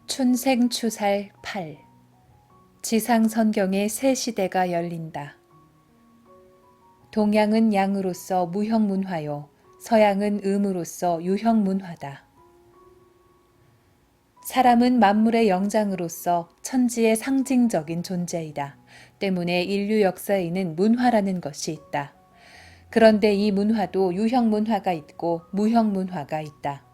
춘생추살 8. 지상선경의 새 시대가 열린다. 동양은 양으로서 무형문화요, 서양은 음으로서 유형문화다. 사람은 만물의 영장으로서 천지의 상징적인 존재이다. 때문에 인류 역사에는 문화라는 것이 있다. 그런데 이 문화도 유형문화가 있고 무형문화가 있다.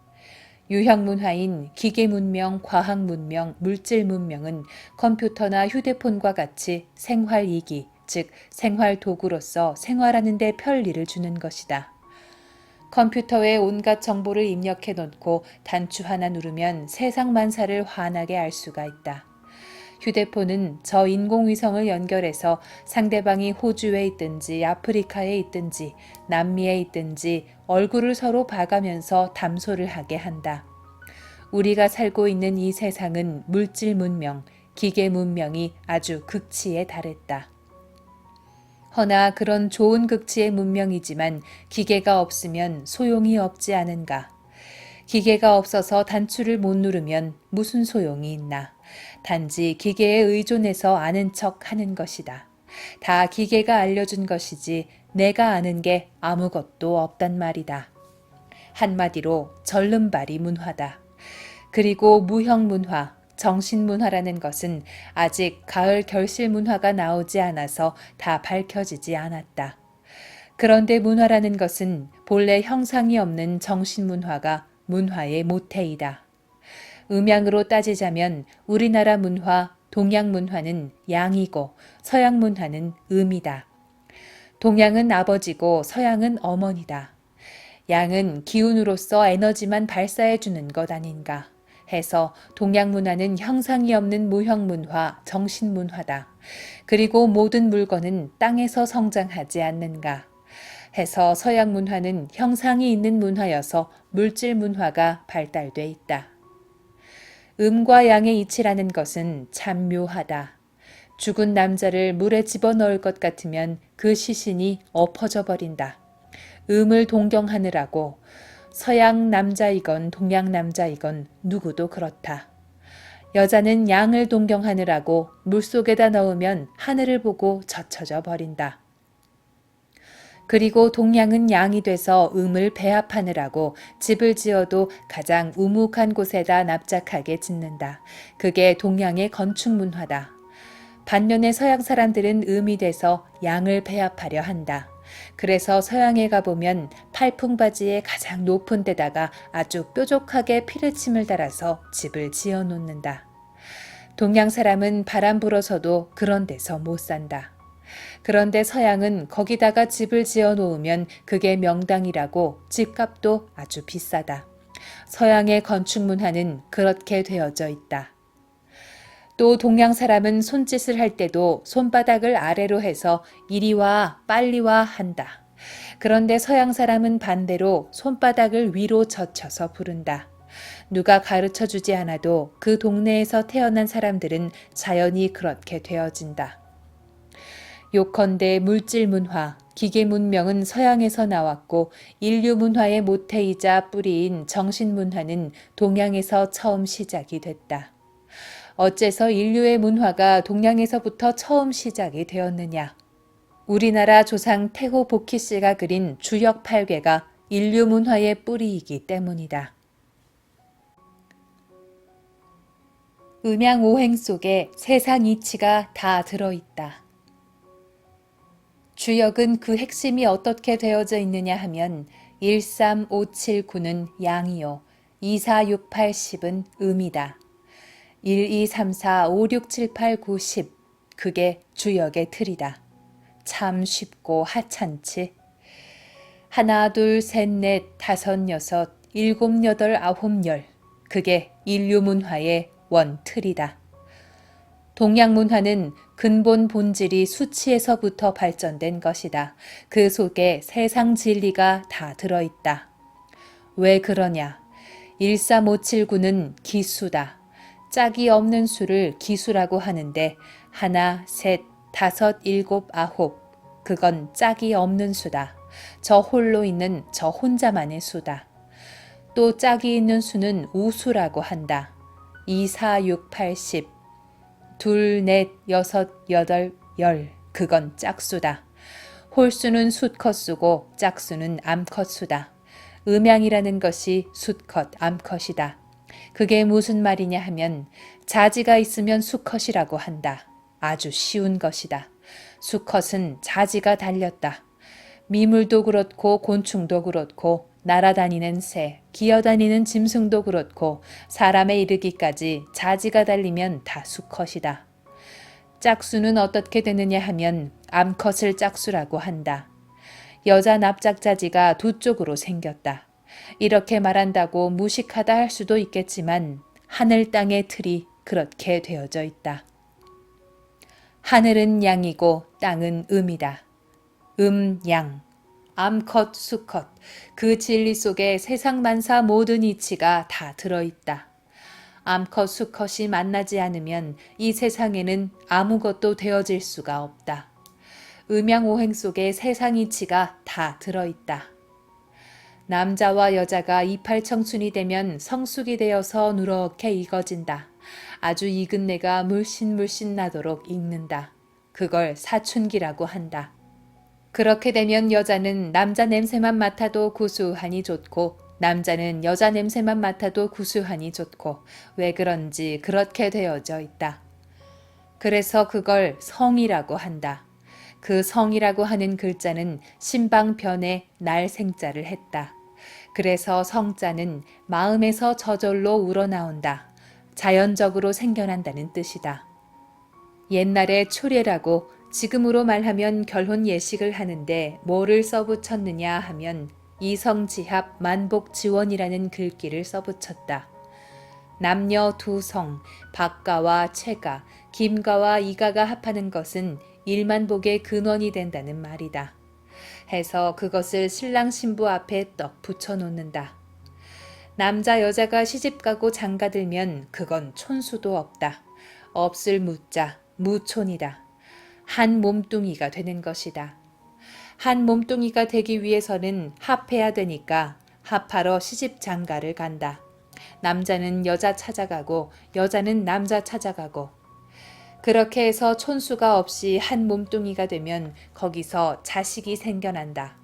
유형문화인 기계문명, 과학문명, 물질문명은 컴퓨터나 휴대폰과 같이 생활이기, 즉 생활도구로서 생활하는 데 편리를 주는 것이다. 컴퓨터에 온갖 정보를 입력해 놓고 단추 하나 누르면 세상 만사를 환하게 알 수가 있다. 휴대폰은 저 인공위성을 연결해서 상대방이 호주에 있든지 아프리카에 있든지 남미에 있든지 얼굴을 서로 봐가면서 담소를 하게 한다. 우리가 살고 있는 이 세상은 물질 문명, 기계 문명이 아주 극치에 달했다. 허나 그런 좋은 극치의 문명이지만 기계가 없으면 소용이 없지 않은가. 기계가 없어서 단추를 못 누르면 무슨 소용이 있나. 단지 기계에 의존해서 아는 척 하는 것이다. 다 기계가 알려준 것이지 내가 아는 게 아무것도 없단 말이다. 한마디로 절름발이 문화다. 그리고 무형문화, 정신문화라는 것은 아직 가을 결실문화가 나오지 않아서 다 밝혀지지 않았다. 그런데 문화라는 것은 본래 형상이 없는 정신문화가 문화의 모태이다. 음양으로 따지자면 우리나라 문화, 동양 문화는 양이고 서양 문화는 음이다. 동양은 아버지고 서양은 어머니다. 양은 기운으로서 에너지만 발사해주는 것 아닌가 해서 동양 문화는 형상이 없는 무형 문화, 정신 문화다. 그리고 모든 물건은 땅에서 성장하지 않는가 해서 서양 문화는 형상이 있는 문화여서 물질 문화가 발달돼 있다. 음과 양의 이치라는 것은 참 묘하다. 죽은 남자를 물에 집어넣을 것 같으면 그 시신이 엎어져 버린다. 음을 동경하느라고 서양 남자이건 동양 남자이건 누구도 그렇다. 여자는 양을 동경하느라고 물속에다 넣으면 하늘을 보고 젖혀져 버린다. 그리고 동양은 양이 돼서 음을 배합하느라고 집을 지어도 가장 우묵한 곳에다 납작하게 짓는다. 그게 동양의 건축 문화다. 반면에 서양 사람들은 음이 돼서 양을 배합하려 한다. 그래서 서양에 가보면 팔풍바지의 가장 높은 데다가 아주 뾰족하게 피르침을 달아서 집을 지어 놓는다. 동양 사람은 바람 불어서도 그런 데서 못 산다. 그런데 서양은 거기다가 집을 지어 놓으면 그게 명당이라고 집값도 아주 비싸다. 서양의 건축 문화는 그렇게 되어져 있다. 또 동양 사람은 손짓을 할 때도 손바닥을 아래로 해서 이리 와, 빨리 와 한다. 그런데 서양 사람은 반대로 손바닥을 위로 젖혀서 부른다. 누가 가르쳐 주지 않아도 그 동네에서 태어난 사람들은 자연히 그렇게 되어진다. 요컨대 물질 문화, 기계 문명은 서양에서 나왔고 인류 문화의 모태이자 뿌리인 정신 문화는 동양에서 처음 시작이 됐다. 어째서 인류의 문화가 동양에서부터 처음 시작이 되었느냐? 우리나라 조상 태호 복희 씨가 그린 주역 8괴가 인류 문화의 뿌리이기 때문이다. 음양오행 속에 세상 이치가 다 들어있다. 주역은 그 핵심이 어떻게 되어져 있느냐 하면 1, 3, 5, 7, 9는 양이요, 2, 4, 6, 8, 10은 음이다. 1, 2, 3, 4, 5, 6, 7, 8, 9, 10 그게 주역의 틀이다. 참 쉽고 하찮지. 하나, 둘, 셋, 넷, 다섯, 여섯, 일곱, 여덟, 아홉, 열 그게 인류 문화의 원틀이다. 동양 문화는 근본 본질이 수치에서부터 발전된 것이다. 그 속에 세상 진리가 다 들어있다. 왜 그러냐? 13579는 기수다. 짝이 없는 수를 기수라고 하는데 하나, 셋, 다섯, 일곱, 아홉 그건 짝이 없는 수다. 저 홀로 있는 저 혼자만의 수다. 또 짝이 있는 수는 우수라고 한다. 2, 4, 6, 80, 둘, 넷, 여섯, 여덟, 열. 그건 짝수다. 홀수는 수컷수고 짝수는 암컷수다. 음양이라는 것이 수컷, 암컷이다. 그게 무슨 말이냐 하면 자지가 있으면 수컷이라고 한다. 아주 쉬운 것이다. 수컷은 자지가 달렸다. 미물도 그렇고 곤충도 그렇고 날아다니는 새, 기어다니는 짐승도 그렇고 사람에 이르기까지 자지가 달리면 다 수컷이다. 짝수는 어떻게 되느냐 하면 암컷을 짝수라고 한다. 여자 납작자지가 두 쪽으로 생겼다. 이렇게 말한다고 무식하다 할 수도 있겠지만 하늘 땅의 틀이 그렇게 되어져 있다. 하늘은 양이고 땅은 음이다. 양, 암컷, 수컷, 그 진리 속에 세상 만사 모든 이치가 다 들어있다. 암컷, 수컷이 만나지 않으면 이 세상에는 아무것도 되어질 수가 없다. 음양오행 속에 세상 이치가 다 들어있다. 남자와 여자가 이팔청춘이 되면 성숙이 되어서 누렇게 익어진다. 아주 익은 내가 물씬물씬 나도록 익는다. 그걸 사춘기라고 한다. 그렇게 되면 여자는 남자 냄새만 맡아도 구수하니 좋고 남자는 여자 냄새만 맡아도 구수하니 좋고 왜 그런지 그렇게 되어져 있다. 그래서 그걸 성이라고 한다. 그 성이라고 하는 글자는 신방편에 날생자를 했다. 그래서 성자는 마음에서 저절로 우러나온다. 자연적으로 생겨난다는 뜻이다. 옛날에 초례라고 지금으로 말하면 결혼 예식을 하는데 뭐를 써붙였느냐 하면 이성지합 만복지원이라는 글귀를 써붙였다. 남녀 두 성, 박가와 채가, 김가와 이가가 합하는 것은 일만복의 근원이 된다는 말이다. 해서 그것을 신랑 신부 앞에 떡 붙여놓는다. 남자 여자가 시집가고 장가들면 그건 촌수도 없다. 없을 무자, 무촌이다. 한 몸뚱이가 되는 것이다. 한 몸뚱이가 되기 위해서는 합해야 되니까 합하러 시집 장가를 간다. 남자는 여자 찾아가고 여자는 남자 찾아가고 그렇게 해서 촌수가 없이 한 몸뚱이가 되면 거기서 자식이 생겨난다.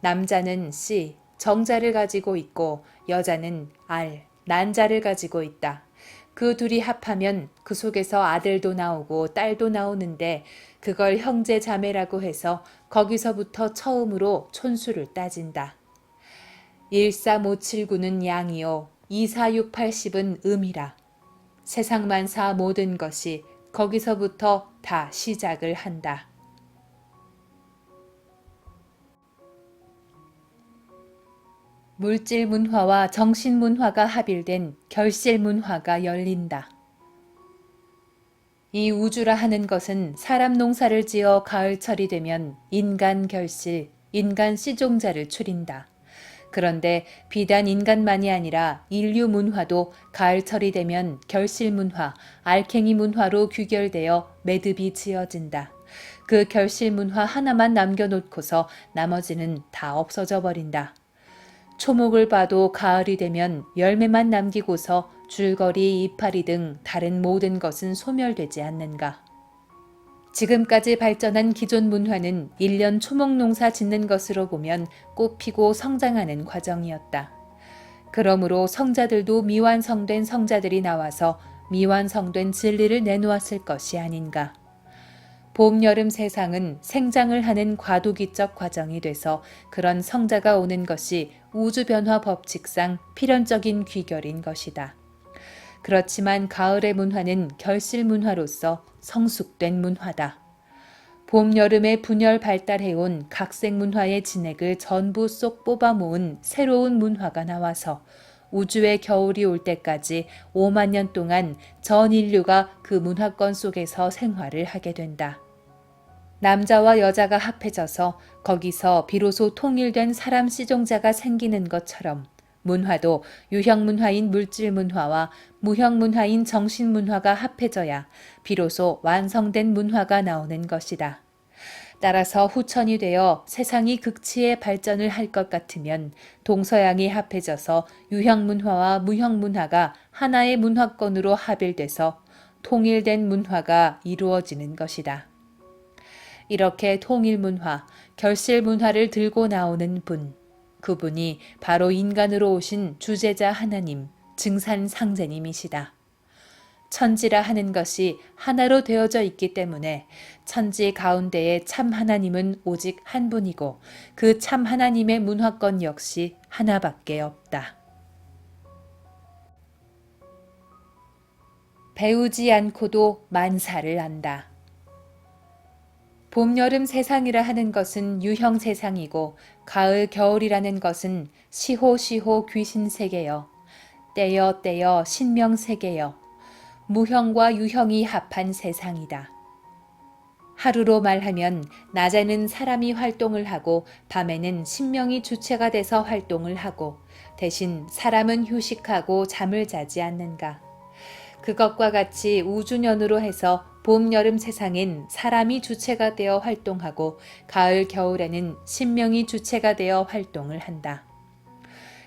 남자는 씨, 정자를 가지고 있고 여자는 알, 난자를 가지고 있다. 그 둘이 합하면 그 속에서 아들도 나오고 딸도 나오는데 그걸 형제 자매라고 해서 거기서부터 처음으로 촌수를 따진다. 13579는 양이요 24680은 음이라. 세상 만사 모든 것이 거기서부터 다 시작을 한다. 물질 문화와 정신 문화가 합일된 결실 문화가 열린다. 이 우주라 하는 것은 사람 농사를 지어 가을철이 되면 인간 결실, 인간 씨종자를 추린다. 그런데 비단 인간만이 아니라 인류 문화도 가을철이 되면 결실 문화, 알갱이 문화로 귀결되어 매듭이 지어진다. 그 결실 문화 하나만 남겨놓고서 나머지는 다 없어져 버린다. 초목을 봐도 가을이 되면 열매만 남기고서 줄거리, 이파리 등 다른 모든 것은 소멸되지 않는가. 지금까지 발전한 기존 문화는 1년 초목 농사 짓는 것으로 보면 꽃 피고 성장하는 과정이었다. 그러므로 성자들도 미완성된 성자들이 나와서 미완성된 진리를 내놓았을 것이 아닌가. 봄, 여름 세상은 생장을 하는 과도기적 과정이 돼서 그런 성자가 오는 것이 우주변화 법칙상 필연적인 귀결인 것이다. 그렇지만 가을의 문화는 결실 문화로서 성숙된 문화다. 봄, 여름에 분열 발달해온 각색 문화의 진액을 전부 쏙 뽑아 모은 새로운 문화가 나와서 우주의 겨울이 올 때까지 5만 년 동안 전 인류가 그 문화권 속에서 생활을 하게 된다. 남자와 여자가 합해져서 거기서 비로소 통일된 사람 씨종자가 생기는 것처럼 문화도 유형 문화인 물질 문화와 무형 문화인 정신 문화가 합해져야 비로소 완성된 문화가 나오는 것이다. 따라서 후천이 되어 세상이 극치의 발전을 할 것 같으면 동서양이 합해져서 유형문화와 무형문화가 하나의 문화권으로 합일돼서 통일된 문화가 이루어지는 것이다. 이렇게 통일문화, 결실문화를 들고 나오는 분, 그분이 바로 인간으로 오신 주제자 하나님, 증산상제님이시다. 천지라 하는 것이 하나로 되어져 있기 때문에 천지 가운데의 참 하나님은 오직 한 분이고 그 참 하나님의 문화권 역시 하나밖에 없다. 배우지 않고도 만사를 안다. 봄, 여름 세상이라 하는 것은 유형 세상이고 가을, 겨울이라는 것은 시호, 시호 귀신 세계여 때여, 때여 신명 세계여 무형과 유형이 합한 세상이다. 하루로 말하면 낮에는 사람이 활동을 하고 밤에는 신명이 주체가 돼서 활동을 하고 대신 사람은 휴식하고 잠을 자지 않는가. 그것과 같이 우주년으로 해서 봄, 여름 세상엔 사람이 주체가 되어 활동하고 가을, 겨울에는 신명이 주체가 되어 활동을 한다.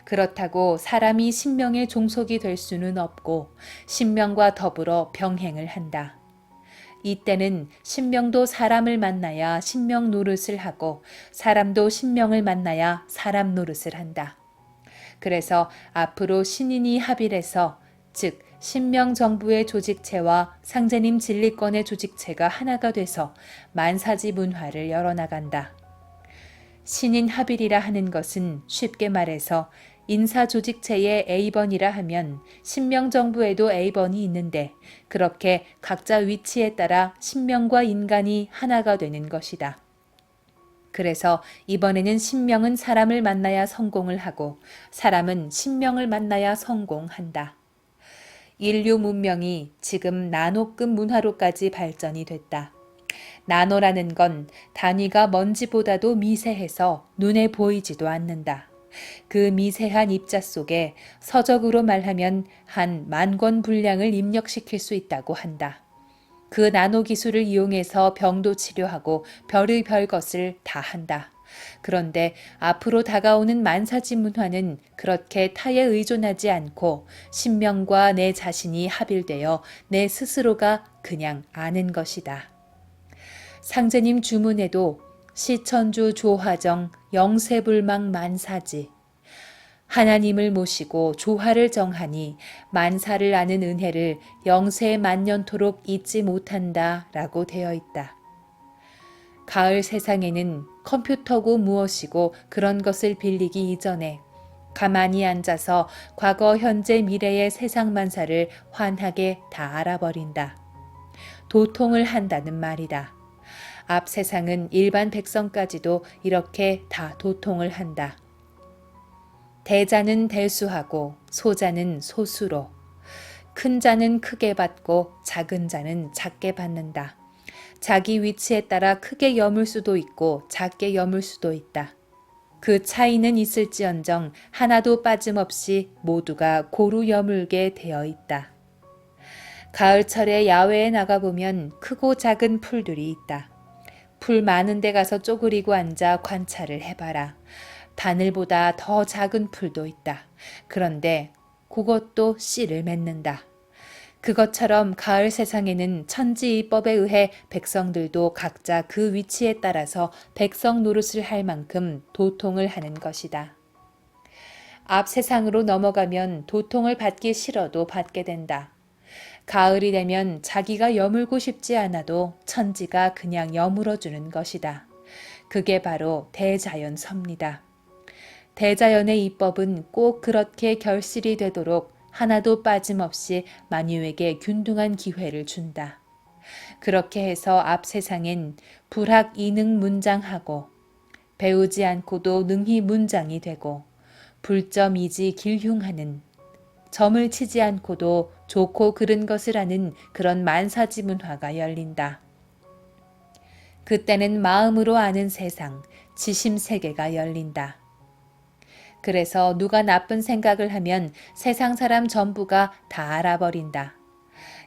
그렇다고 사람이 신명의 종속이 될 수는 없고 신명과 더불어 병행을 한다. 이때는 신명도 사람을 만나야 신명 노릇을 하고 사람도 신명을 만나야 사람 노릇을 한다. 그래서 앞으로 신인이 합일해서 즉 신명정부의 조직체와 상제님 진리권의 조직체가 하나가 돼서 만사지 문화를 열어나간다. 신인 합일이라 하는 것은 쉽게 말해서 인사조직체에 A번이라 하면 신명정부에도 A번이 있는데 그렇게 각자 위치에 따라 신명과 인간이 하나가 되는 것이다. 그래서 이번에는 신명은 사람을 만나야 성공을 하고 사람은 신명을 만나야 성공한다. 인류 문명이 지금 나노급 문화로까지 발전이 됐다. 나노라는 건 단위가 먼지보다도 미세해서 눈에 보이지도 않는다. 그 미세한 입자 속에 서적으로 말하면 한 10,000권 분량을 입력시킬 수 있다고 한다. 그 나노 기술을 이용해서 병도 치료하고 별의별 것을 다 한다. 그런데 앞으로 다가오는 만사지 문화는 그렇게 타에 의존하지 않고 신명과 내 자신이 합일되어 내 스스로가 그냥 아는 것이다. 상제님 주문에도 시천주 조화정 영세불망 만사지 하나님을 모시고 조화를 정하니 만사를 아는 은혜를 영세 만년토록 잊지 못한다 라고 되어 있다. 가을 세상에는 컴퓨터고 무엇이고 그런 것을 빌리기 이전에 가만히 앉아서 과거, 현재, 미래의 세상 만사를 환하게 다 알아버린다. 도통을 한다는 말이다. 앞 세상은 일반 백성까지도 이렇게 다 도통을 한다. 대자는 대수하고 소자는 소수로 큰 자는 크게 받고 작은 자는 작게 받는다. 자기 위치에 따라 크게 여물 수도 있고 작게 여물 수도 있다. 그 차이는 있을지언정 하나도 빠짐없이 모두가 고루 여물게 되어 있다. 가을철에 야외에 나가보면 크고 작은 풀들이 있다. 풀 많은 데 가서 쪼그리고 앉아 관찰을 해봐라. 바늘보다 더 작은 풀도 있다. 그런데 그것도 씨를 맺는다. 그것처럼 가을 세상에는 천지이법에 의해 백성들도 각자 그 위치에 따라서 백성 노릇을 할 만큼 도통을 하는 것이다. 앞 세상으로 넘어가면 도통을 받기 싫어도 받게 된다. 가을이 되면 자기가 여물고 싶지 않아도 천지가 그냥 여물어주는 것이다. 그게 바로 대자연섭니다. 대자연의 이법은 꼭 그렇게 결실이 되도록 하나도 빠짐없이 만유에게 균등한 기회를 준다. 그렇게 해서 앞 세상엔 불학이능문장하고 배우지 않고도 능히 문장이 되고 불점이지 길흉하는 점을 치지 않고도 좋고 그른 것을 아는 그런 만사지 문화가 열린다. 그때는 마음으로 아는 세상, 지심 세계가 열린다. 그래서 누가 나쁜 생각을 하면 세상 사람 전부가 다 알아버린다.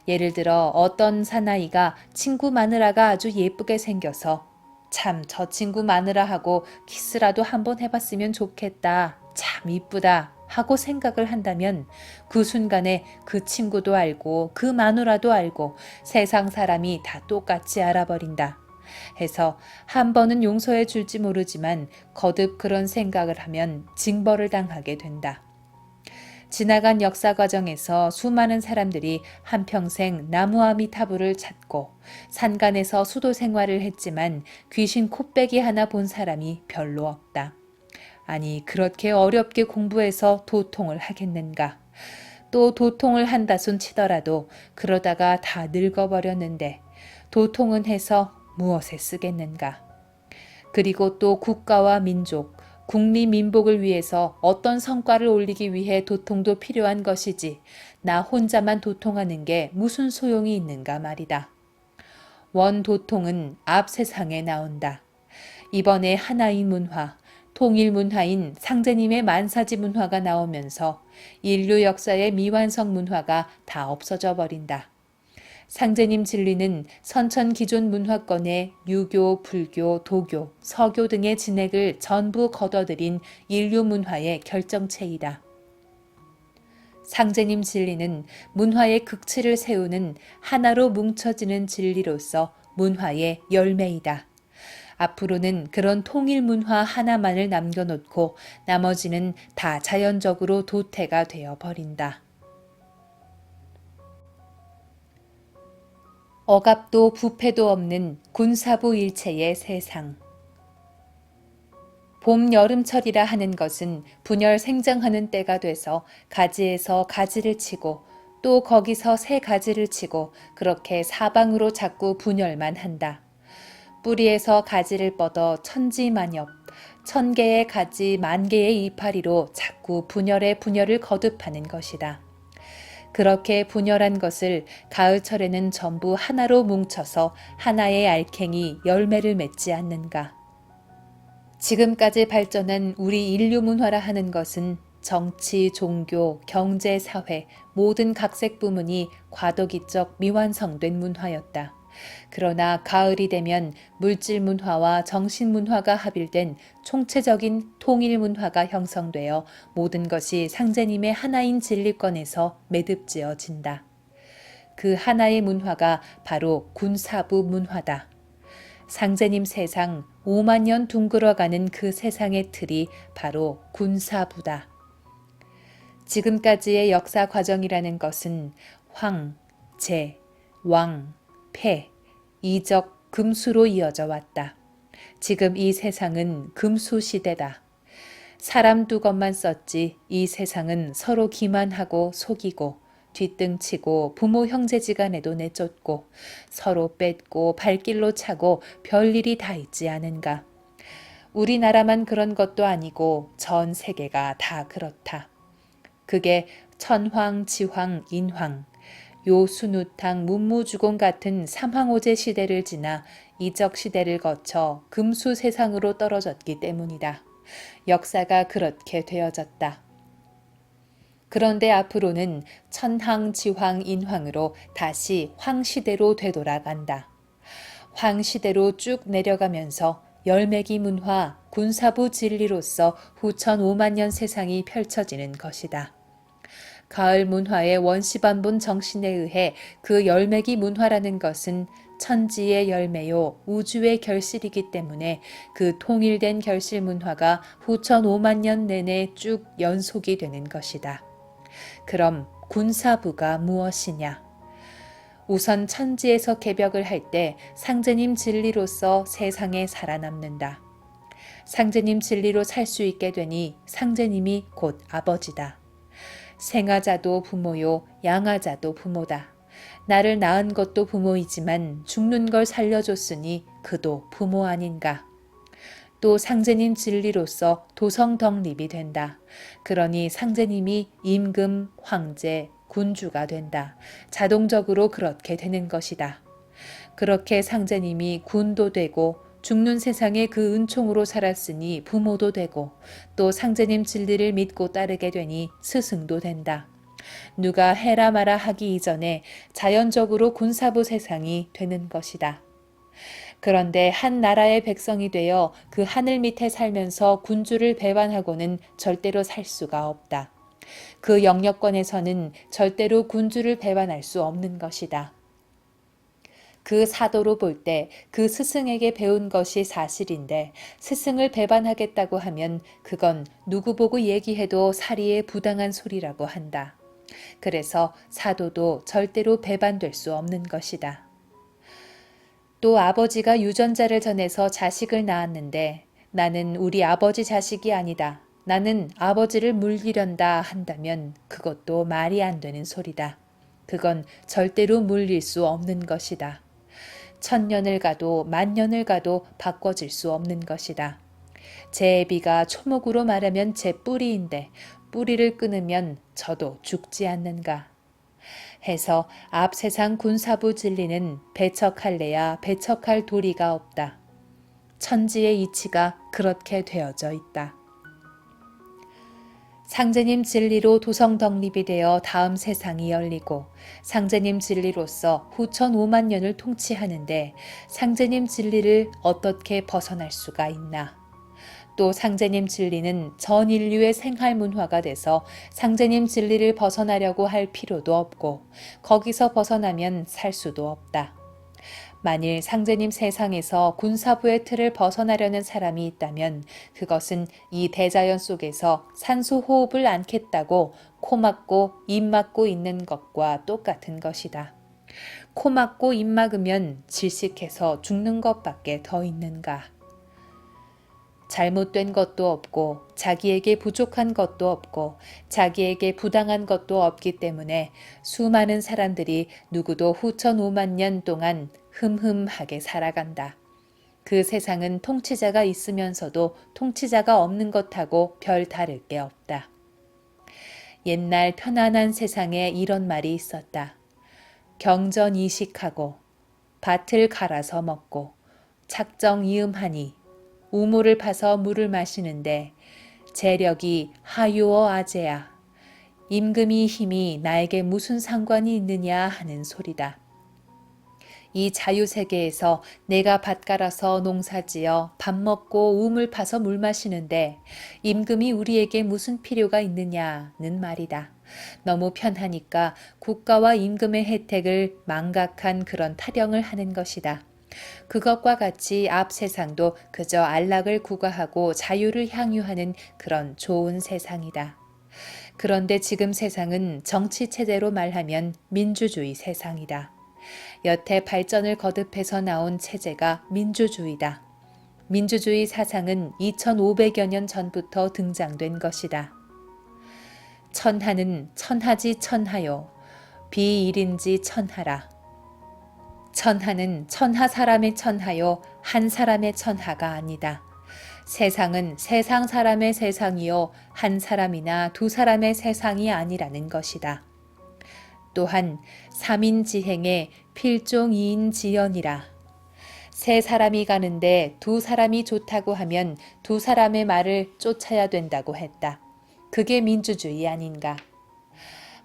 예를 들어 어떤 사나이가 친구 마누라가 아주 예쁘게 생겨서 참 저 친구 마누라하고 키스라도 한번 해봤으면 좋겠다. 참 이쁘다. 하고 생각을 한다면 그 순간에 그 친구도 알고 그 마누라도 알고 세상 사람이 다 똑같이 알아버린다. 해서 한 번은 용서해 줄지 모르지만 거듭 그런 생각을 하면 징벌을 당하게 된다. 지나간 역사 과정에서 수많은 사람들이 한평생 나무아미타불을 찾고 산간에서 수도 생활을 했지만 귀신 코빼기 하나 본 사람이 별로 없다. 아니 그렇게 어렵게 공부해서 도통을 하겠는가. 또 도통을 한다손 치더라도 그러다가 다 늙어버렸는데 도통은 해서 무엇에 쓰겠는가. 그리고 또 국가와 민족, 국리민복을 위해서 어떤 성과를 올리기 위해 도통도 필요한 것이지 나 혼자만 도통하는 게 무슨 소용이 있는가 말이다. 원도통은 앞 세상에 나온다. 이번에 하나인 문화, 통일 문화인 상제님의 만사지 문화가 나오면서 인류 역사의 미완성 문화가 다 없어져 버린다. 상제님 진리는 선천 기존 문화권의 유교, 불교, 도교, 서교 등의 진액을 전부 걷어들인 인류 문화의 결정체이다. 상제님 진리는 문화의 극치를 세우는 하나로 뭉쳐지는 진리로서 문화의 열매이다. 앞으로는 그런 통일 문화 하나만을 남겨놓고 나머지는 다 자연적으로 도태가 되어 버린다. 억압도 부패도 없는 군사부 일체의 세상. 봄, 여름철이라 하는 것은 분열 생장하는 때가 돼서 가지에서 가지를 치고 또 거기서 새 가지를 치고 그렇게 사방으로 자꾸 분열만 한다. 뿌리에서 가지를 뻗어 천지만엽, 1000개의 가지 10,000개의 이파리로 자꾸 분열의 분열을 거듭하는 것이다. 그렇게 분열한 것을 가을철에는 전부 하나로 뭉쳐서 하나의 알갱이 열매를 맺지 않는가. 지금까지 발전한 우리 인류 문화라 하는 것은 정치, 종교, 경제, 사회 모든 각색 부문이 과도기적 미완성된 문화였다. 그러나 가을이 되면 물질 문화와 정신 문화가 합일된 총체적인 통일 문화가 형성되어 모든 것이 상제님의 하나인 진리권에서 매듭지어진다. 그 하나의 문화가 바로 군사부 문화다. 상제님 세상 5만 년 둥글어가는 그 세상의 틀이 바로 군사부다. 지금까지의 역사 과정이라는 것은 황, 제, 왕, 폐, 이적, 금수로 이어져 왔다. 지금 이 세상은 금수 시대다. 사람 두 것만 썼지 이 세상은 서로 기만하고 속이고 뒷등치고 부모 형제지간에도 내쫓고 서로 뺏고 발길로 차고 별일이 다 있지 않은가. 우리나라만 그런 것도 아니고 전 세계가 다 그렇다. 그게 천황, 지황, 인황, 요수누탕, 문무주공 같은 삼황오제 시대를 지나 이적 시대를 거쳐 금수 세상으로 떨어졌기 때문이다. 역사가 그렇게 되어졌다. 그런데 앞으로는 천황, 지황, 인황으로 다시 황시대로 되돌아간다. 황시대로 쭉 내려가면서 열매기 문화, 군사부 진리로서 후천 5만 년 세상이 펼쳐지는 것이다. 가을 문화의 원시반본 정신에 의해 그 열매기 문화라는 것은 천지의 열매요 우주의 결실이기 때문에 그 통일된 결실 문화가 후천 5만 년 내내 쭉 연속이 되는 것이다. 그럼 군사부가 무엇이냐? 우선 천지에서 개벽을 할 때 상제님 진리로서 세상에 살아남는다. 상제님 진리로 살 수 있게 되니 상제님이 곧 아버지다. 생하자도 부모요 양하자도 부모다. 나를 낳은 것도 부모이지만 죽는 걸 살려줬으니 그도 부모 아닌가. 또 상제님 진리로서 도성덕립이 된다. 그러니 상제님이 임금, 황제, 군주가 된다. 자동적으로 그렇게 되는 것이다. 그렇게 상제님이 군도 되고 죽는 세상에 그 은총으로 살았으니 부모도 되고 또 상제님 진리를 믿고 따르게 되니 스승도 된다. 누가 해라 마라 하기 이전에 자연적으로 군사부 세상이 되는 것이다. 그런데 한 나라의 백성이 되어 그 하늘 밑에 살면서 군주를 배반하고는 절대로 살 수가 없다. 그 영역권에서는 절대로 군주를 배반할 수 없는 것이다. 그 사도로 볼 때 그 스승에게 배운 것이 사실인데 스승을 배반하겠다고 하면 그건 누구 보고 얘기해도 사리에 부당한 소리라고 한다. 그래서 사도도 절대로 배반될 수 없는 것이다. 또 아버지가 유전자를 전해서 자식을 낳았는데 나는 우리 아버지 자식이 아니다. 나는 아버지를 물리련다 한다면 그것도 말이 안 되는 소리다. 그건 절대로 물릴 수 없는 것이다. 1000년을 가도 10,000년을 가도 바꿔질 수 없는 것이다. 제 애비가 초목으로 말하면 제 뿌리인데 뿌리를 끊으면 저도 죽지 않는가. 해서 앞 세상 군사부 진리는 배척할래야 배척할 도리가 없다. 천지의 이치가 그렇게 되어져 있다. 상제님 진리로 도성 독립이 되어 다음 세상이 열리고 상제님 진리로서 후천 5만 년을 통치하는데 상제님 진리를 어떻게 벗어날 수가 있나. 또 상제님 진리는 전 인류의 생활 문화가 돼서 상제님 진리를 벗어나려고 할 필요도 없고 거기서 벗어나면 살 수도 없다. 만일 상제님 세상에서 군사부의 틀을 벗어나려는 사람이 있다면 그것은 이 대자연 속에서 산소 호흡을 않겠다고 코 막고 입 막고 있는 것과 똑같은 것이다. 코 막고 입 막으면 질식해서 죽는 것밖에 더 있는가. 잘못된 것도 없고 자기에게 부족한 것도 없고 자기에게 부당한 것도 없기 때문에 수많은 사람들이 누구도 후천 5만 년 동안 흠흠하게 살아간다. 그 세상은 통치자가 있으면서도 통치자가 없는 것하고 별 다를 게 없다. 옛날 편안한 세상에 이런 말이 있었다. 경전이식하고 밭을 갈아서 먹고 착정이음하니 우물을 파서 물을 마시는데 재력이 하유어 아재야. 임금이 힘이 나에게 무슨 상관이 있느냐 하는 소리다. 이 자유세계에서 내가 밭 갈아서 농사지어 밥 먹고 우물 파서 물 마시는데 임금이 우리에게 무슨 필요가 있느냐는 말이다. 너무 편하니까 국가와 임금의 혜택을 망각한 그런 타령을 하는 것이다. 그것과 같이 앞 세상도 그저 안락을 구가하고 자유를 향유하는 그런 좋은 세상이다. 그런데 지금 세상은 정치체제로 말하면 민주주의 세상이다. 여태 발전을 거듭해서 나온 체제가 민주주의다. 민주주의 사상은 2500여 년 전부터 등장된 것이다. 천하는 천하지 천하요. 비일인지 천하라. 천하는 천하 사람의 천하요. 한 사람의 천하가 아니다. 세상은 세상 사람의 세상이요. 한 사람이나 두 사람의 세상이 아니라는 것이다. 또한 삼인지행의 필종이인지연이라. 세 사람이 가는데 두 사람이 좋다고 하면 두 사람의 말을 쫓아야 된다고 했다. 그게 민주주의 아닌가.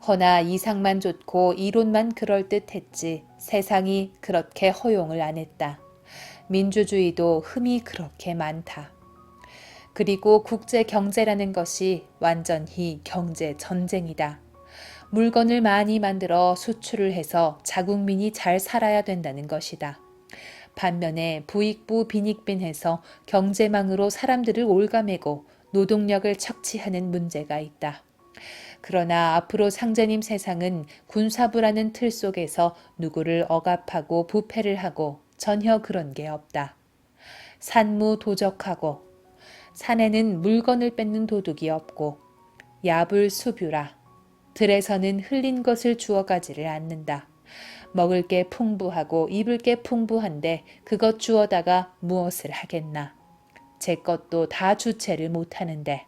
허나 이상만 좋고 이론만 그럴듯했지 세상이 그렇게 허용을 안 했다. 민주주의도 흠이 그렇게 많다. 그리고 국제 경제라는 것이 완전히 경제 전쟁이다. 물건을 많이 만들어 수출을 해서 자국민이 잘 살아야 된다는 것이다. 반면에 부익부 빈익빈해서 경제망으로 사람들을 올가매고 노동력을 착취하는 문제가 있다. 그러나 앞으로 상제님 세상은 군사부라는 틀 속에서 누구를 억압하고 부패를 하고 전혀 그런 게 없다. 산무도적하고 산에는 물건을 뺏는 도둑이 없고 야불수뷰라. 들에서는 흘린 것을 주워가지를 않는다. 먹을 게 풍부하고 입을 게 풍부한데 그것 주워다가 무엇을 하겠나. 제 것도 다 주체를 못하는데.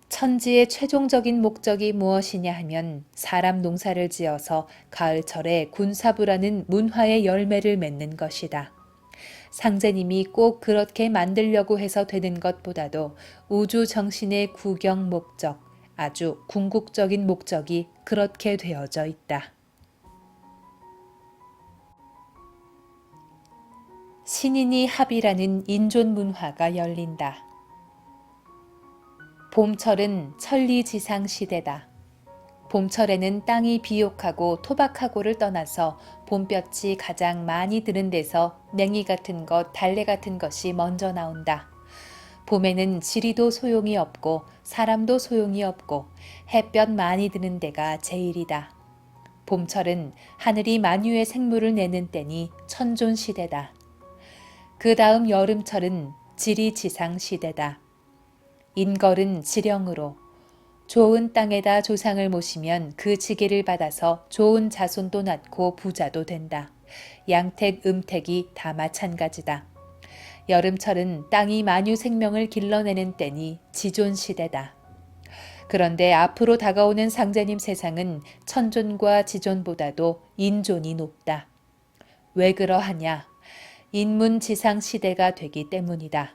천지의 최종적인 목적이 무엇이냐 하면 사람 농사를 지어서 가을철에 군사부라는 문화의 열매를 맺는 것이다. 상제님이 꼭 그렇게 만들려고 해서 되는 것보다도 우주 정신의 구경 목적, 아주 궁극적인 목적이 그렇게 되어져 있다. 신인이 합이라는 인존 문화가 열린다. 봄철은 천리지상 시대다. 봄철에는 땅이 비옥하고 토박하고를 떠나서 봄볕이 가장 많이 드는 데서 냉이 같은 것, 달래 같은 것이 먼저 나온다. 봄에는 지리도 소용이 없고 사람도 소용이 없고 햇볕 많이 드는 데가 제일이다. 봄철은 하늘이 만유의 생물을 내는 때니 천존시대다. 그 다음 여름철은 지리지상 시대다. 인걸은 지령으로 좋은 땅에다 조상을 모시면 그 지기를 받아서 좋은 자손도 낳고 부자도 된다. 양택, 음택이 다 마찬가지다. 여름철은 땅이 만유 생명을 길러내는 때니 지존시대다. 그런데 앞으로 다가오는 상제님 세상은 천존과 지존보다도 인존이 높다. 왜 그러하냐? 인문지상 시대가 되기 때문이다.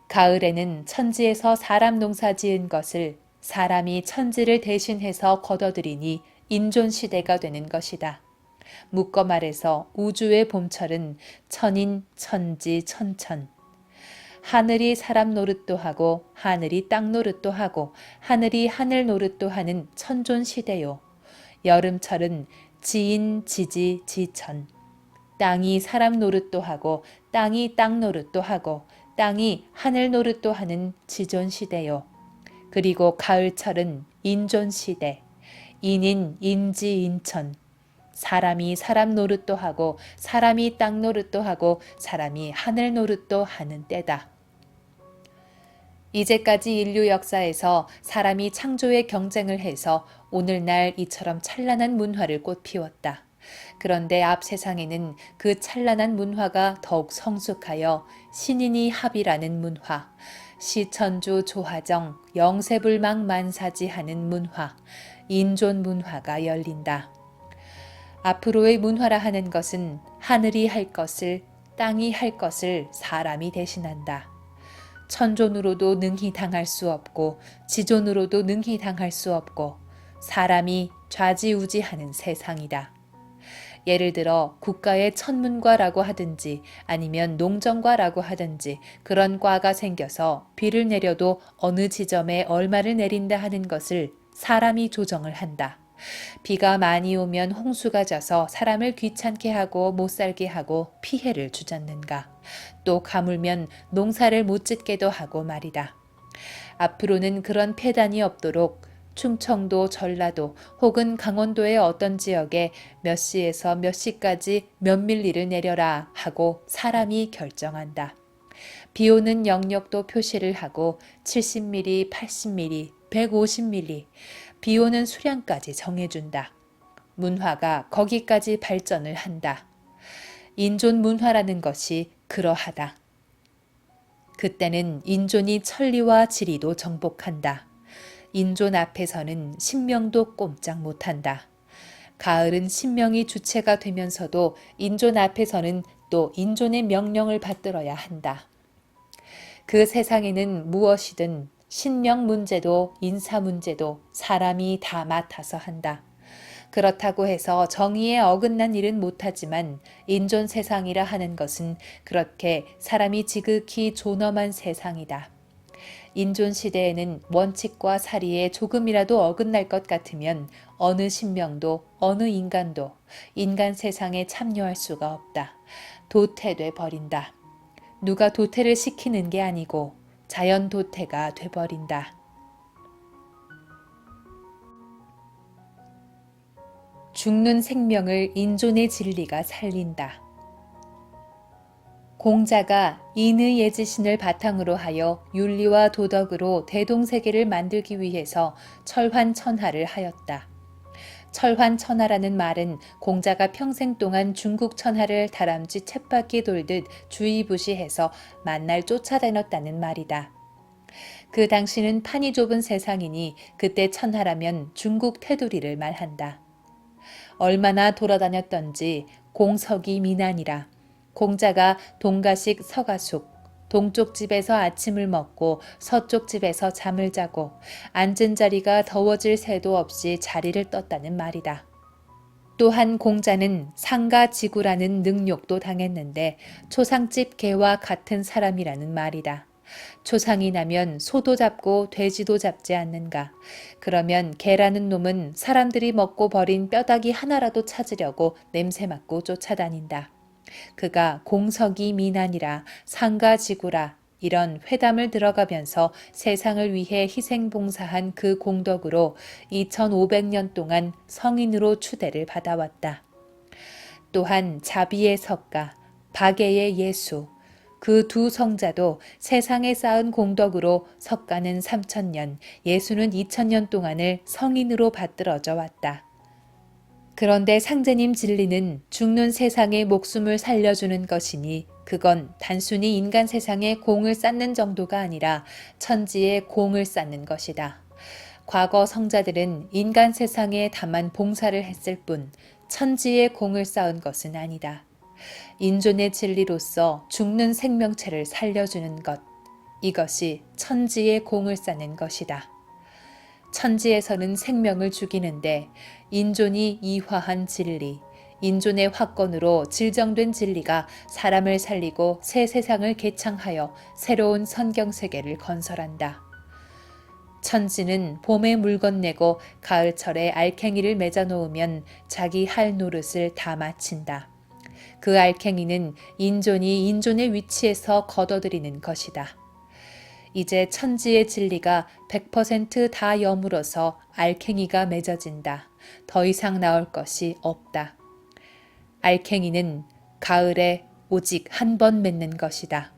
가을에는 천지에서 사람 농사 지은 것을 사람이 천지를 대신해서 거둬들이니 인존시대가 되는 것이다. 묶어 말해서 우주의 봄철은 천인, 천지, 천천. 하늘이 사람 노릇도 하고 하늘이 땅 노릇도 하고 하늘이 하늘 노릇도 하는 천존시대요. 여름철은 지인, 지지, 지천. 땅이 사람 노릇도 하고 땅이 땅 노릇도 하고 땅이 하늘 노릇도 하는 지존시대요. 그리고 가을철은 인존시대. 인인, 인지, 인천. 사람이 사람 노릇도 하고 사람이 땅 노릇도 하고 사람이 하늘 노릇도 하는 때다. 이제까지 인류 역사에서 사람이 창조의 경쟁을 해서 오늘날 이처럼 찬란한 문화를 꽃피웠다. 그런데 앞 세상에는 그 찬란한 문화가 더욱 성숙하여 신인이 합이라는 문화, 시천주 조화정, 영세불망 만사지하는 문화, 인존 문화가 열린다. 앞으로의 문화라 하는 것은 하늘이 할 것을, 땅이 할 것을 사람이 대신한다. 천존으로도 능히 당할 수 없고 지존으로도 능히 당할 수 없고 사람이 좌지우지하는 세상이다. 예를 들어 국가의 천문과라고 하든지 아니면 농정과라고 하든지 그런 과가 생겨서 비를 내려도 어느 지점에 얼마를 내린다 하는 것을 사람이 조정을 한다. 비가 많이 오면 홍수가 져서 사람을 귀찮게 하고 못 살게 하고 피해를 주잖는가. 또 가물면 농사를 못 짓게도 하고 말이다. 앞으로는 그런 폐단이 없도록 충청도, 전라도 혹은 강원도의 어떤 지역에 몇 시에서 몇 시까지 몇 밀리를 내려라 하고 사람이 결정한다. 비 오는 영역도 표시를 하고 70mm, 80mm, 150mm 비 오는 수량까지 정해준다. 문화가 거기까지 발전을 한다. 인존 문화라는 것이 그러하다. 그때는 인존이 천리와 지리도 정복한다. 인존 앞에서는 신명도 꼼짝 못한다. 가을은 신명이 주체가 되면서도 인존 앞에서는 또 인존의 명령을 받들어야 한다. 그 세상에는 무엇이든 신명 문제도 인사 문제도 사람이 다 맡아서 한다. 그렇다고 해서 정의에 어긋난 일은 못하지만 인존 세상이라 하는 것은 그렇게 사람이 지극히 존엄한 세상이다. 인존 시대에는 원칙과 사리에 조금이라도 어긋날 것 같으면 어느 신명도 어느 인간도 인간 세상에 참여할 수가 없다. 도태돼 버린다. 누가 도태를 시키는 게 아니고 자연 도태가 돼버린다. 죽는 생명을 인존의 진리가 살린다. 공자가 인의 예지신을 바탕으로 하여 윤리와 도덕으로 대동세계를 만들기 위해서 철환천하를 하였다. 철환천하라는 말은 공자가 평생 동안 중국 천하를 다람쥐 쳇바퀴 돌듯 주의부시해서 만날 쫓아다녔다는 말이다. 그 당시는 판이 좁은 세상이니 그때 천하라면 중국 테두리를 말한다. 얼마나 돌아다녔던지 공석이 미난이라. 공자가 동가식 서가숙, 동쪽 집에서 아침을 먹고 서쪽 집에서 잠을 자고 앉은 자리가 더워질 새도 없이 자리를 떴다는 말이다. 또한 공자는 상가지구라는 능욕도 당했는데 초상집 개와 같은 사람이라는 말이다. 초상이 나면 소도 잡고 돼지도 잡지 않는가. 그러면 개라는 놈은 사람들이 먹고 버린 뼈다귀 하나라도 찾으려고 냄새 맡고 쫓아다닌다. 그가 공석이 미난이라 상가지구라 이런 회담을 들어가면서 세상을 위해 희생봉사한 그 공덕으로 2500년 동안 성인으로 추대를 받아왔다. 또한 자비의 석가, 박애의 예수, 그 두 성자도 세상에 쌓은 공덕으로 석가는 3000년, 예수는 2000년 동안을 성인으로 받들어져 왔다. 그런데 상제님 진리는 죽는 세상의 목숨을 살려주는 것이니 그건 단순히 인간 세상에 공을 쌓는 정도가 아니라 천지에 공을 쌓는 것이다. 과거 성자들은 인간 세상에 다만 봉사를 했을 뿐 천지에 공을 쌓은 것은 아니다. 인존의 진리로서 죽는 생명체를 살려주는 것, 이것이 천지에 공을 쌓는 것이다. 천지에서는 생명을 죽이는데 인존이 이화한 진리, 인존의 화권으로 질정된 진리가 사람을 살리고 새 세상을 개창하여 새로운 선경세계를 건설한다. 천지는 봄에 물 건네고 가을철에 알갱이를 맺어 놓으면 자기 할 노릇을 다 마친다. 그 알갱이는 인존이 인존의 위치에서 걷어들이는 것이다. 이제 천지의 진리가 100%다 여물어서 알갱이가 맺어진다. 더 이상 나올 것이 없다. 알갱이는 가을에 오직 한 번 맺는 것이다.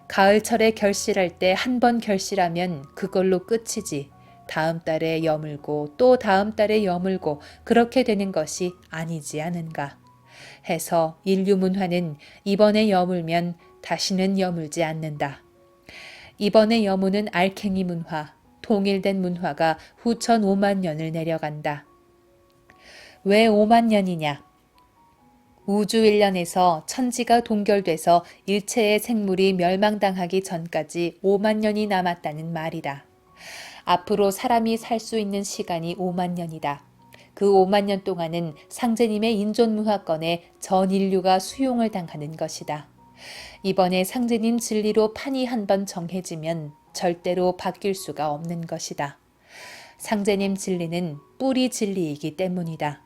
가을철에 결실할 때 한 번 결실하면 그걸로 끝이지. 다음 달에 여물고 또 다음 달에 여물고 그렇게 되는 것이 아니지 않은가. 해서 인류 문화는 이번에 여물면 다시는 여물지 않는다. 이번에 여무는 알갱이 문화, 통일된 문화가 후천 5만 년을 내려간다. 왜 5만 년이냐? 우주 일련에서 천지가 동결돼서 일체의 생물이 멸망당하기 전까지 5만 년이 남았다는 말이다. 앞으로 사람이 살 수 있는 시간이 5만 년이다. 그 5만 년 동안은 상제님의 인존문화권에 전 인류가 수용을 당하는 것이다. 이번에 상제님 진리로 판이 한 번 정해지면 절대로 바뀔 수가 없는 것이다. 상제님 진리는 뿌리 진리이기 때문이다.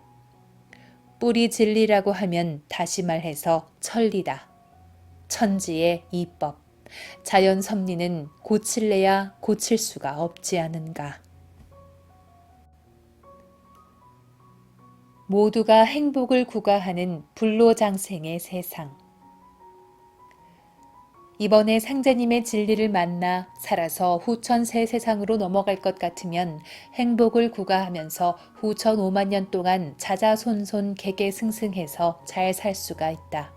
뿌리 진리라고 하면 다시 말해서 천리다. 천지의 이법. 자연 섭리는 고칠래야 고칠 수가 없지 않은가. 모두가 행복을 구가하는 불로장생의 세상. 이번에 상제님의 진리를 만나 살아서 후천 새 세상으로 넘어갈 것 같으면 행복을 구가하면서 후천 5만 년 동안 자자손손 개개승승해서 잘 살 수가 있다.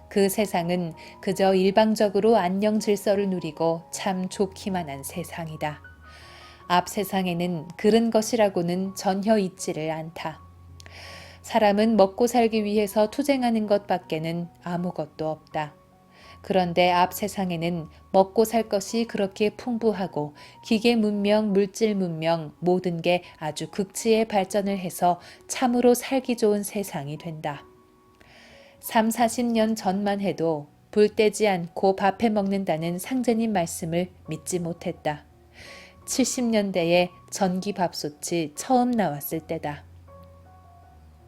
그 세상은 그저 일방적으로 안녕 질서를 누리고 참 좋기만 한 세상이다. 앞 세상에는 그런 것이라고는 전혀 있지를 않다. 사람은 먹고 살기 위해서 투쟁하는 것밖에는 아무것도 없다. 그런데 앞 세상에는 먹고 살 것이 그렇게 풍부하고 기계 문명, 물질 문명 모든 게 아주 극치에 발전을 해서 참으로 살기 좋은 세상이 된다. 3, 40년 전만 해도 불 떼지 않고 밥해 먹는다는 상제님 말씀을 믿지 못했다. 70년대에 전기밥솥이 처음 나왔을 때다.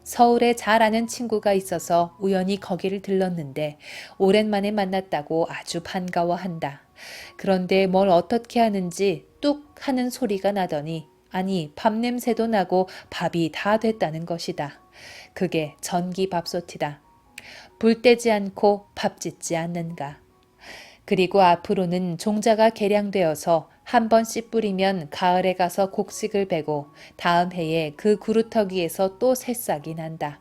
서울에 잘 아는 친구가 있어서 우연히 거기를 들렀는데 오랜만에 만났다고 아주 반가워한다. 그런데 뭘 어떻게 하는지 뚝 하는 소리가 나더니 아니 밥 냄새도 나고 밥이 다 됐다는 것이다. 그게 전기밥솥이다. 불 떼지 않고 밥 짓지 않는가. 그리고 앞으로는 종자가 개량되어서 한 번 씨 뿌리면 가을에 가서 곡식을 베고 다음 해에 그 구루터기에서 또 새싹이 난다.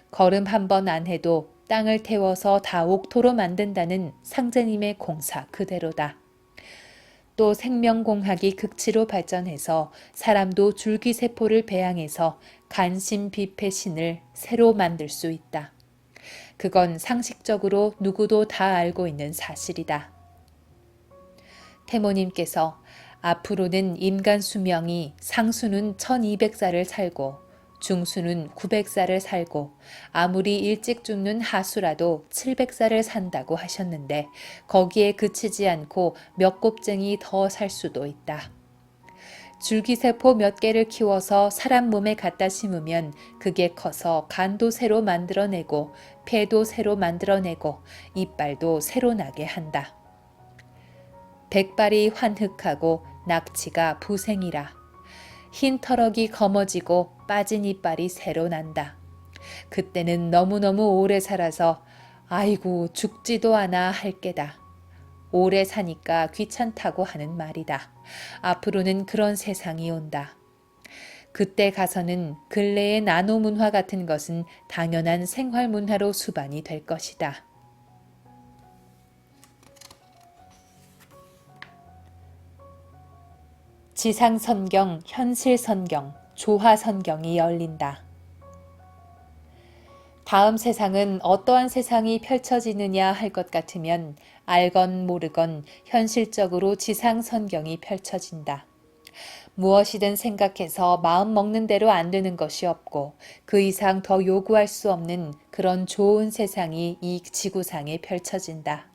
거름 한 번 안 해도 땅을 태워서 다 옥토로 만든다는 상제님의 공사 그대로다. 또 생명공학이 극치로 발전해서 사람도 줄기세포를 배양해서 간신비폐신을 새로 만들 수 있다. 그건 상식적으로 누구도 다 알고 있는 사실이다. 태모님께서 앞으로는 인간 수명이 상수는 1200살을 살고 중수는 900살을 살고 아무리 일찍 죽는 하수라도 700살을 산다고 하셨는데 거기에 그치지 않고 몇 곱쟁이 더 살 수도 있다. 줄기세포 몇 개를 키워서 사람 몸에 갖다 심으면 그게 커서 간도 새로 만들어내고 폐도 새로 만들어내고 이빨도 새로 나게 한다. 백발이 환흑하고 낙지가 부생이라. 흰 털럭이 검어지고 빠진 이빨이 새로 난다. 그때는 너무너무 오래 살아서 아이고 죽지도 않아 할 게다. 오래 사니까 귀찮다고 하는 말이다. 앞으로는 그런 세상이 온다. 그때 가서는 근래의 나노 문화 같은 것은 당연한 생활 문화로 수반이 될 것이다. 지상선경, 현실선경, 조화선경이 열린다. 다음 세상은 어떠한 세상이 펼쳐지느냐 할 것 같으면 알건 모르건 현실적으로 지상선경이 펼쳐진다. 무엇이든 생각해서 마음 먹는 대로 안 되는 것이 없고 그 이상 더 요구할 수 없는 그런 좋은 세상이 이 지구상에 펼쳐진다.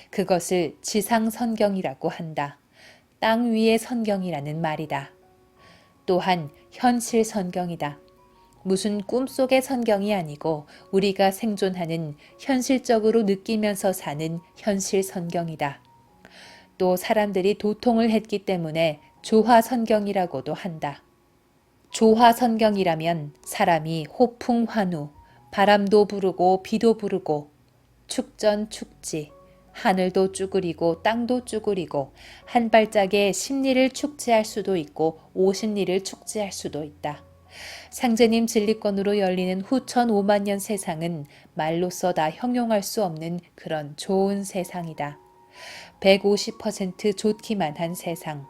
그것을 지상선경이라고 한다. 땅 위의 선경이라는 말이다. 또한 현실 선경이다. 무슨 꿈속의 선경이 아니고 우리가 생존하는 현실적으로 느끼면서 사는 현실 선경이다. 또 사람들이 도통을 했기 때문에 조화 선경이라고도 한다. 조화 선경이라면 사람이 호풍 환우, 바람도 부르고 비도 부르고 축전 축지, 하늘도 쭈그리고 땅도 쭈그리고 한 발짝에 10리를 축지할 수도 있고 50리를 축지할 수도 있다. 상제님 진리권으로 열리는 후천 5만 년 세상은 말로써 다 형용할 수 없는 그런 좋은 세상이다. 150% 좋기만 한 세상.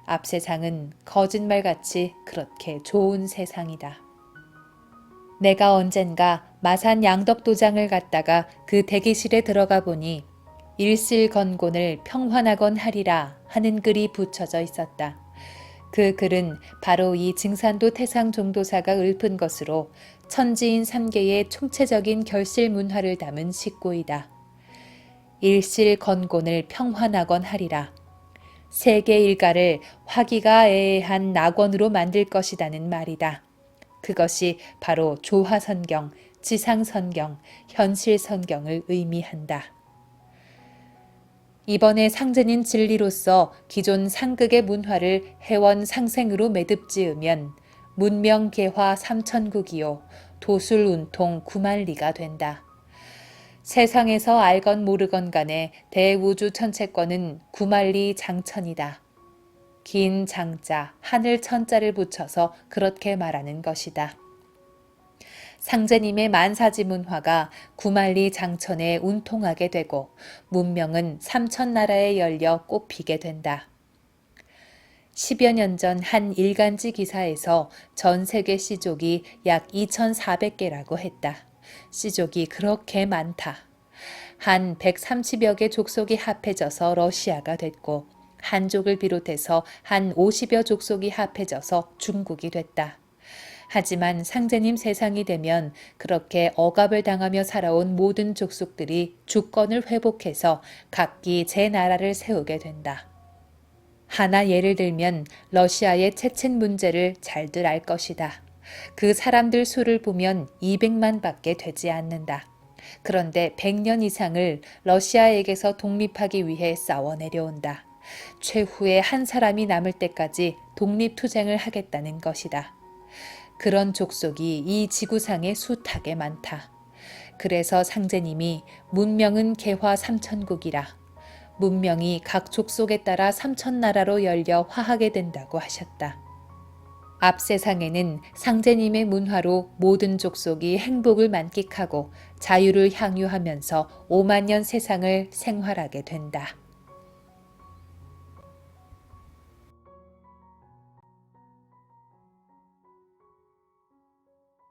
앞 세상은 거짓말같이 그렇게 좋은 세상이다. 내가 언젠가 마산 양덕도장을 갔다가 그 대기실에 들어가 보니 일실건곤을 평환하건 하리라 하는 글이 붙여져 있었다. 그 글은 바로 이 증산도 태상종도사가 읊은 것으로 천지인 3계의 총체적인 결실 문화를 담은 식구이다. 일실건곤을 평환하건 하리라. 세계 일가를 화기가 애애한 낙원으로 만들 것이라는 말이다. 그것이 바로 조화선경, 지상선경, 현실선경을 의미한다. 이번에 상제님 진리로서 기존 상극의 문화를 해원 상생으로 매듭 지으면 문명개화 삼천국이요 도술운통 구만리가 된다. 세상에서 알건 모르건 간에 대우주 천체권은 구만리 장천이다. 긴 장자, 하늘 천자를 붙여서 그렇게 말하는 것이다. 상제님의 만사지 문화가 구만리 장천에 운통하게 되고 문명은 삼천나라에 열려 꽃피게 된다. 10여 년 전 한 일간지 기사에서 전 세계 씨족이 약 2,400개라고 했다. 씨족이 그렇게 많다. 한 130여 개 족속이 합해져서 러시아가 됐고 한족을 비롯해서 한 50여 족속이 합해져서 중국이 됐다. 하지만 상제님 세상이 되면 그렇게 억압을 당하며 살아온 모든 족속들이 주권을 회복해서 각기 제 나라를 세우게 된다. 하나 예를 들면 러시아의 체첸 문제를 잘들 알 것이다. 그 사람들 수를 보면 200만 밖에 되지 않는다. 그런데 100년 이상을 러시아에게서 독립하기 위해 싸워 내려온다. 최후의 한 사람이 남을 때까지 독립투쟁을 하겠다는 것이다. 그런 족속이 이 지구상에 숱하게 많다. 그래서 상제님이 문명은 개화 삼천국이라 문명이 각 족속에 따라 삼천나라로 열려 화하게 된다고 하셨다. 앞 세상에는 상제님의 문화로 모든 족속이 행복을 만끽하고 자유를 향유하면서 5만 년 세상을 생활하게 된다.